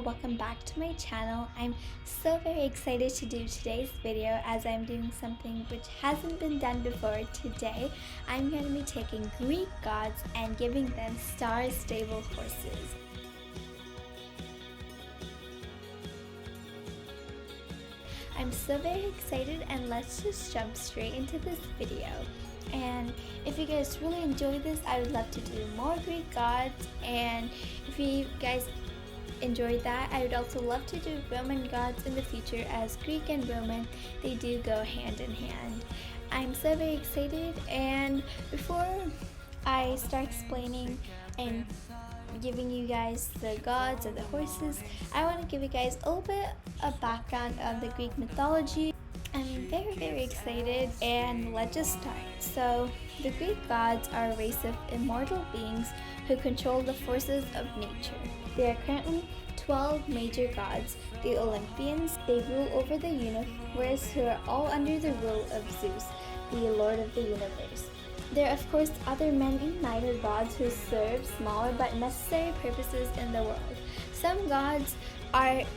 Welcome back to my channel. I'm so very excited to do today's video as I'm doing something which hasn't been done before. Today I'm going to be taking Greek gods and giving them star-stable horses. I'm so very excited, and let's just jump straight into this video. And if you guys really enjoy this, I would love to do more Greek gods, and if you guys enjoyed that, I would also love to do Roman gods in the future, as Greek and Roman, they do go hand in hand. I'm so very excited, and before I start explaining and giving you guys the gods and the horses, I want to give you guys a little bit of background of the Greek mythology. I'm very excited, and let's just start. So the Greek gods are a race of immortal beings who control the forces of nature. There are currently 12 major gods. The Olympians, they rule over the universe, who are all under the rule of Zeus, the Lord of the universe. There are of course other many minor gods who serve smaller but necessary purposes in the world. Some gods aren't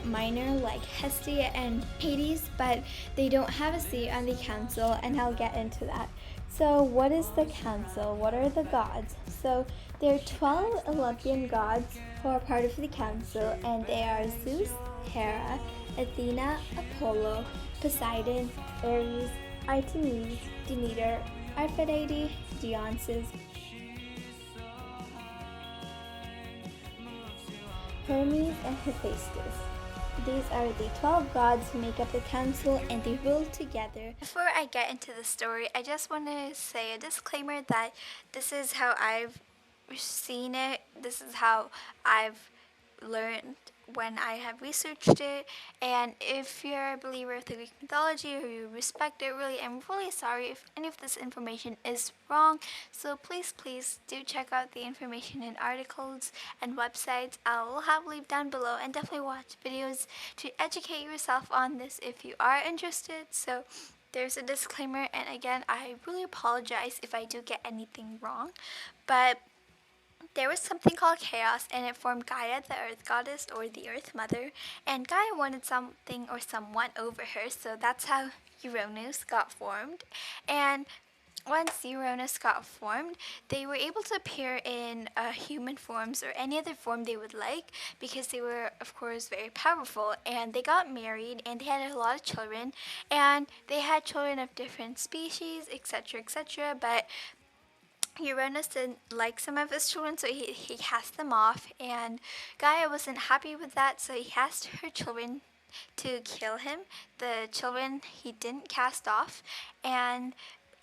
minor, like Hestia and Hades, but they don't have a seat on the council, and I'll get into that. So what is the council? What are the gods? So there are 12 Olympian gods who are part of the council, and they are Zeus, Hera, Athena, Apollo, Poseidon, Ares, Artemis, Demeter, Aphrodite, Dionysus, Hermes, and Hephaestus. These are the 12 gods who make up the council, and they rule together. Before I get into the story, I just want to say a disclaimer that this is how I've seen it. This is how I've learned when I have researched it, and if you're a believer of the Greek mythology or you respect it, really, I'm really sorry if any of this information is wrong. So please do check out the information in articles and websites. I will have linked down below, and definitely watch videos to educate yourself on this if you are interested. So there's a disclaimer, and again, I really apologize if I do get anything wrong, but there was something called chaos, and it formed Gaia, the earth goddess, or the earth mother, and Gaia wanted something or someone over her, so that's how Uranus got formed. And once Uranus got formed, they were able to appear in human forms or any other form they would like, because they were of course very powerful, and they got married, and they had a lot of children, and they had children of different species, etc., but Uranus didn't like some of his children, so he cast them off, and Gaia wasn't happy with that, so he asked her children to kill him. The children he didn't cast off, and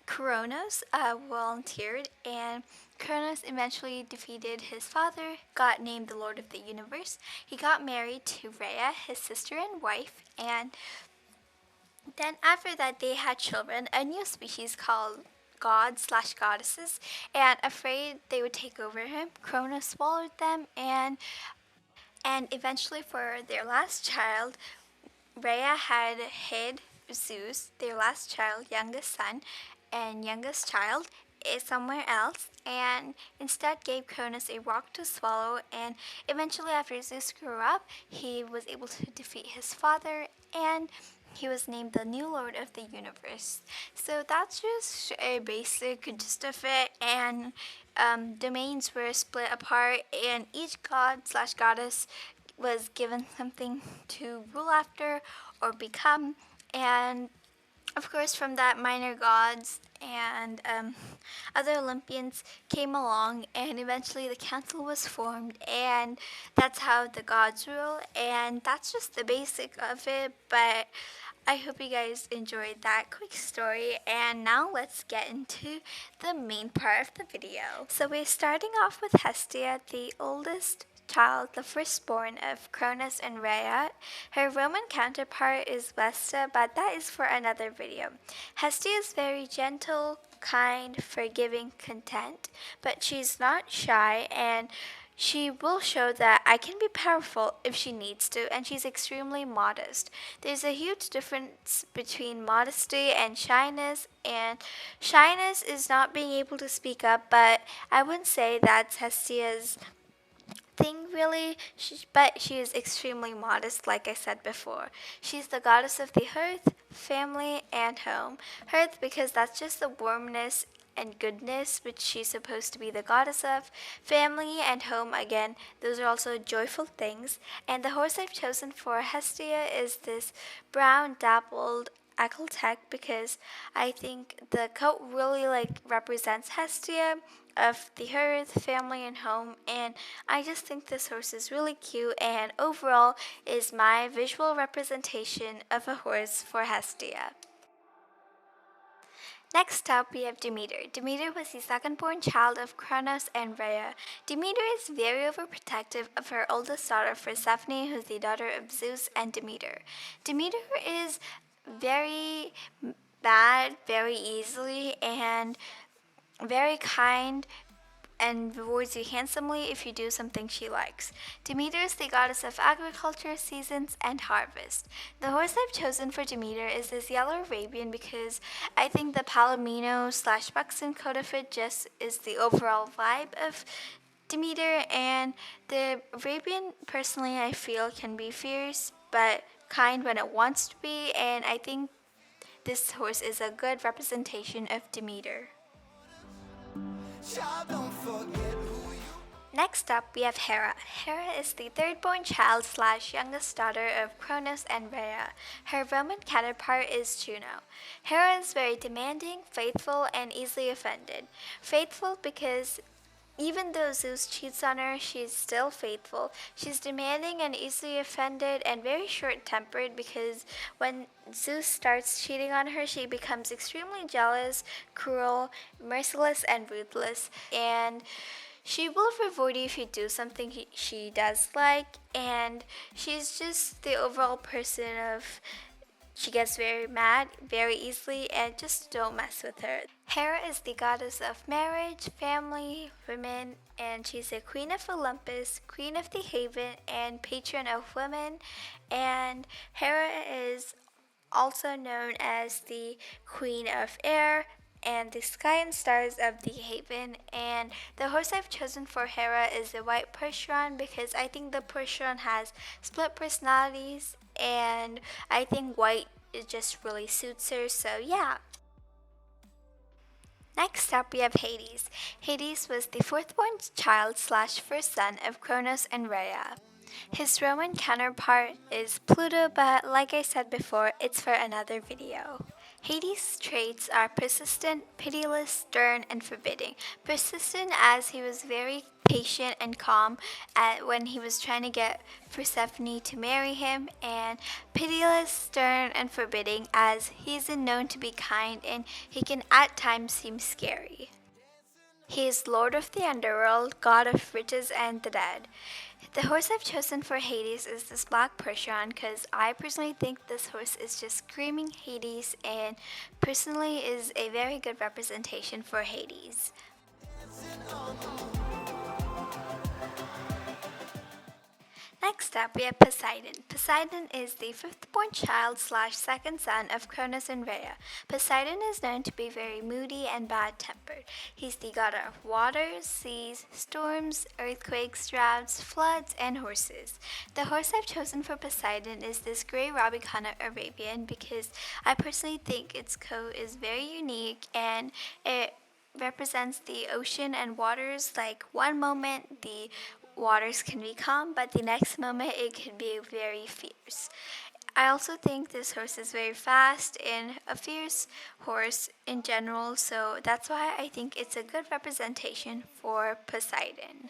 Kronos volunteered, and Kronos eventually defeated his father, got named the Lord of the Universe. He got married to Rhea, his sister and wife, and then after that they had children, a new species called gods/goddesses, and afraid they would take over him, Kronos swallowed them, and eventually for their last child, Rhea had hid Zeus, their last child, youngest son, and youngest child is somewhere else, and instead gave Kronos a rock to swallow, and eventually after Zeus grew up, he was able to defeat his father, and he was named the new Lord of the Universe. So that's just a basic gist of it, and domains were split apart, and each god/goddess was given something to rule after or become, and of course from that minor gods and other Olympians came along, and eventually the council was formed, and that's how the gods rule, and that's just the basic of it. But I hope you guys enjoyed that quick story, and now let's get into the main part of the video. So we're starting off with Hestia, the oldest child, the firstborn of Cronus and Rhea. Her Roman counterpart is Vesta, but that is for another video. Hestia is very gentle, kind, forgiving, content, but she's not shy, and she will show that I can be powerful if she needs to, and she's extremely modest. There's a huge difference between modesty and shyness is not being able to speak up, but I wouldn't say that's Hestia's thing really, but she is extremely modest, like I said before. She's the goddess of the hearth, family, and home. Hearth because that's just the warmness and goodness which she's supposed to be the goddess of. Family and home, again, those are also joyful things. And the horse I've chosen for Hestia is this brown dappled 𝐒𝐭𝐚𝐫 because I think the coat really represents Hestia of the hearth, family, and home, and I just think this horse is really cute and overall is my visual representation of a horse for Hestia. Next up, we have Demeter. Demeter was the second-born child of Cronus and Rhea. Demeter is very overprotective of her oldest daughter Persephone, who's the daughter of Zeus and Demeter. Demeter is very bad very easily and very kind and rewards you handsomely if you do something she likes. Demeter is the goddess of agriculture, seasons, and harvest. The horse I've chosen for Demeter is this yellow Arabian because I think the Palomino/Buxton coat of it just is the overall vibe of Demeter, and the Arabian personally I feel can be fierce but kind when it wants to be, and I think this horse is a good representation of Demeter. Next up, we have Hera. Hera is the third-born child/youngest daughter of Cronus and Rhea. Her Roman counterpart is Juno. Hera is very demanding, faithful, and easily offended. Faithful because even though Zeus cheats on her, she's still faithful. She's demanding and easily offended and very short-tempered because when Zeus starts cheating on her, she becomes extremely jealous, cruel, merciless, and ruthless. And she will reward you if you do something she does like. And she's just the overall person of she gets very mad very easily, and just don't mess with her. Hera is the goddess of marriage, family, women, and she's a queen of Olympus, queen of the haven, and patron of women. And Hera is also known as the queen of air and the sky and stars of the haven. And the horse I've chosen for Hera is the 𝗦𝗁 because I think the Percheron has split personalities, and I think white it just really suits her, so yeah. Next up, we have Hades. Hades was the fourth-born child/first son of Cronus and Rhea. His Roman counterpart is Pluto, but like I said before, it's for another video. Hades' traits are persistent, pitiless, stern, and forbidding. Persistent as he was very patient and calm when he was trying to get Persephone to marry him, and pitiless, stern, and forbidding as he isn't known to be kind and he can at times seem scary. He is Lord of the Underworld, God of riches and the dead. The horse I've chosen for Hades is this black Percheron because I personally think this horse is just screaming Hades and personally is a very good representation for Hades. Next up, we have Poseidon. Poseidon is the fifth-born child/second son of Cronus and Rhea. Poseidon is known to be very moody and bad-tempered. He's the god of waters, seas, storms, earthquakes, droughts, floods, and horses. The horse I've chosen for Poseidon is this gray Rabicana Arabian because I personally think its coat is very unique and it represents the ocean and waters. Like one moment the waters can be calm, but the next moment it can be very fierce. I also think this horse is very fast and a fierce horse in general, so that's why I think it's a good representation for Poseidon.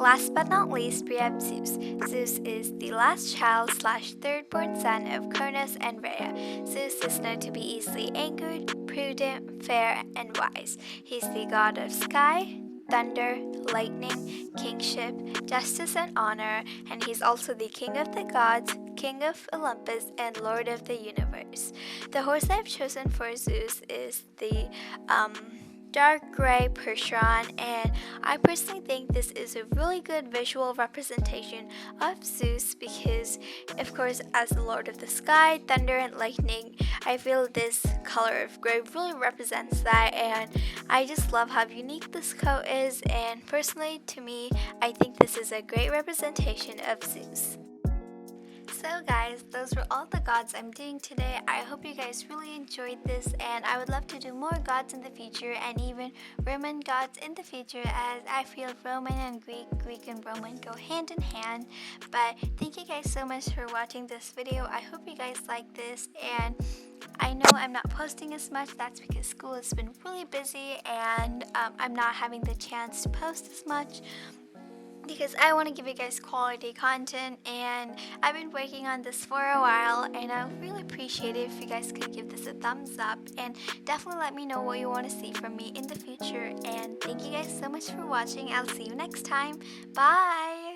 Last but not least, we have Zeus. Zeus is the last child / third-born son of Cronus and Rhea. Zeus is known to be easily angered, prudent, fair, and wise. He's the god of sky, thunder, lightning, kingship, justice, and honor, and he's also the king of the gods, king of Olympus, and lord of the universe. The horse I've chosen for Zeus is the dark gray Percheron, and I personally think this is a really good visual representation of Zeus because, of course, as the lord of the sky, thunder, and lightning, I feel this color of gray really represents that, and I just love how unique this coat is, and personally, to me, I think this is a great representation of Zeus. So guys, those were all the gods I'm doing today. I hope you guys really enjoyed this, and I would love to do more gods in the future and even Roman gods in the future, as I feel Roman and Greek and Roman go hand in hand. But thank you guys so much for watching this video. I hope you guys like this, and I know I'm not posting as much. That's because school has been really busy, and I'm not having the chance to post as much, because I want to give you guys quality content, and I've been working on this for a while, and I would really appreciate it if you guys could give this a thumbs up, and definitely let me know what you want to see from me in the future. And thank you guys so much for watching. I'll see you next time. Bye!